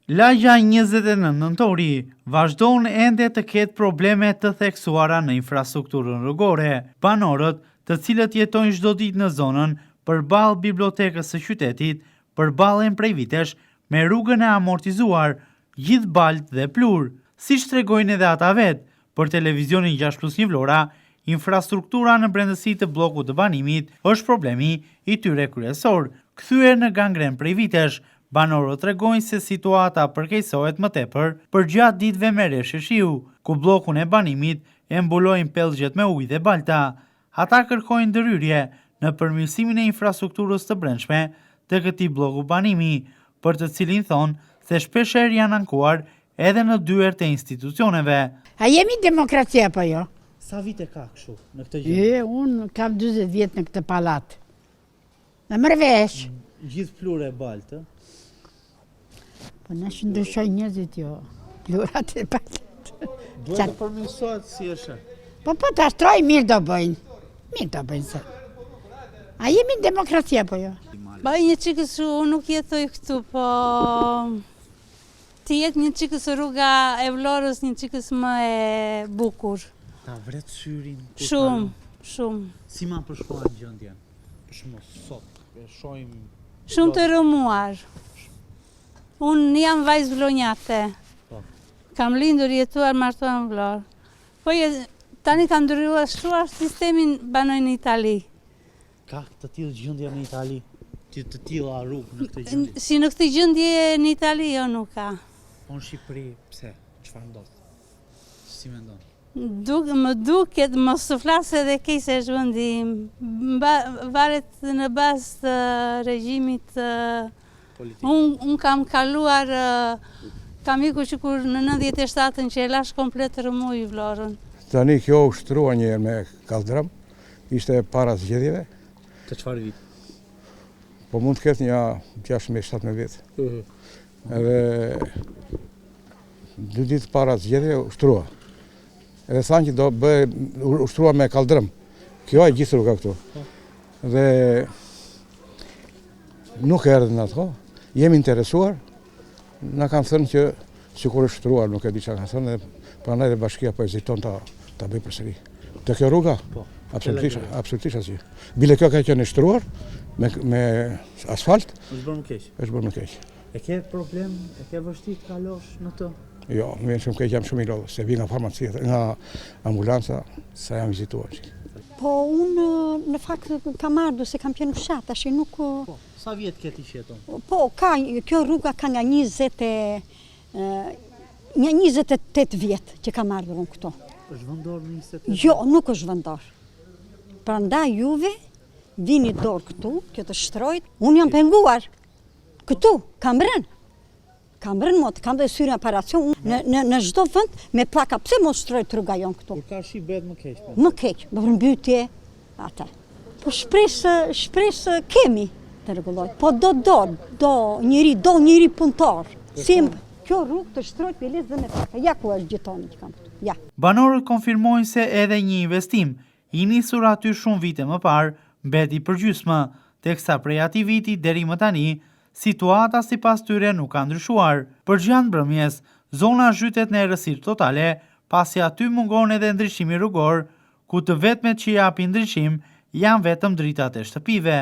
Lagja 29 nëntori vazhdon ende të ketë probleme të theksuara në infrastrukturën rrugore. Banorët, të cilët jetojnë çdo ditë në zonën përballë bibliotekës së qytetit, përballen prej vitesh me rrugën e amortizuar, gjithë balt dhe plur. Siç tregojnë edhe ata vetë, për televizionin 6+1 Vlora, infrastruktura në brendësi të bllokut të banimit është problemi i tyre kryesor. Kthyer në gangren prej vitesh, banorët tregojnë se situata përkeqësohet më tepër përgjatë ditëve me reshje shiu, ku bllokun e banimit e mbulojnë pellgjet me ujë dhe balta. Ata kërkojnë ndërhyrje në përmirësimin e infrastrukturës të brendshme të këtij bloku banimi, për të cilin thonë se shpeshherë janë ankuar edhe në dyert e institucioneve. A jemi demokraci apo jo? Sa vite ka kështu në këtë gjë? Unë kam 40 vjet në këtë pallat. Në mërvesh. Gjithë plure e baltë. Po në ndryshoj njerëzit jo. Plurat e baltë. Duhet të përmirësohet si është. Po të ashtroj mirë do bëjnë. Mirë do bëjnë se. A jemi demokraci apo jo? Ba një qikës unë nuk jetoj këtu, po të jetë një qikës rruga e Vlorës, një qikës më e bukur. Ta vret syrin? Shumë, shumë. Si ma përshkruan gjendjen? Për shembull sot, e shohim shumë të rëmuar. Unë jam vajzë vlonjate. Kam lindur, jetuar, martuar në Vlorë. Po tani kam ndryshuar sistemin, banoj në Itali. Ka të tillë gjendje në Itali? Të tilla rrugë në këtë gjendje? Si në këtë gjendje në Itali, jo nuk ka. Po në Shqipëri, pse? Çfarë ndodh? Si mendon? Më duket, mos të flasë edhe keq se është vendi, varet në bazë të regjimit politik. Unë kam kaluar, kam ikur që kur në 97-ën që e lash komplet rëmuj Vlorën. Tani kjo u shtrua një me kaldrëm, ishte para zgjedhjeve. Të çfarë vit? Po mund të ketë një 16-17 vjet. Edhe 2 ditë para zgjedhjeve u shtrua. Edhe thanë që do bëhe ushtrua me kaldrëm. Kjo e gjithë rruga këtu. Dhe nuk erdhën ato. Jemi interesuar. Na kanë thënë që sikur është shtruar, nuk e di çfarë kanë thënë, prandaj dhe bashkia po heziton ta bëj përsëri. Te kjo rruga? Po. Absolutisht asgjë. Bile kjo ka qenë shtruar me asfalt. Është bërë më keq. Është bërë më keq. E ke problem, e ke vështirë të kalosh në të? Jo, më vjen shumë keq, jam shumë i lodhur, se vi nga farmacia, nga ambulanca, sa jam vizituar. Po unë në fakt kam ardhur se kam qenë fshat, tash nuk. Po, sa vjet ke ti që jeton? Po, kjo rruga ka nga 28 vjet që kam ardhur unë këtu. Është vendor në 28 vjet? Jo, nuk është vendor. Prandaj juve vini dorë këtu, kjo të shtrojt. Unë jam penguar. Këtu, kam rënë. Kam dhe syrin aparacion në çdo vend me plaka. Pse mos shtrojt rruga jon këtu? Kur ka shi bëhet më keq. Më keq, më mbytje ata. Po shpresë kemi të rregulloj. Po do njëri punëtor. Si kjo rrugë të shtrojt me lezë dhe me plaka. Ja ku është gjithoni që kam këtu. Ja. Banorët konfirmojnë se edhe një investim i nisur aty shumë vite më parë mbeti përgjysmë, teksa prej atij viti deri më tani situata sipas tyre nuk ka ndryshuar. Përgjatë mbrëmjes, zona zhytet në errësirë totale, pasi aty mungon edhe ndryshimi rrugor, ku të vetmet që japin ndryshim janë vetëm dritat e shtëpive.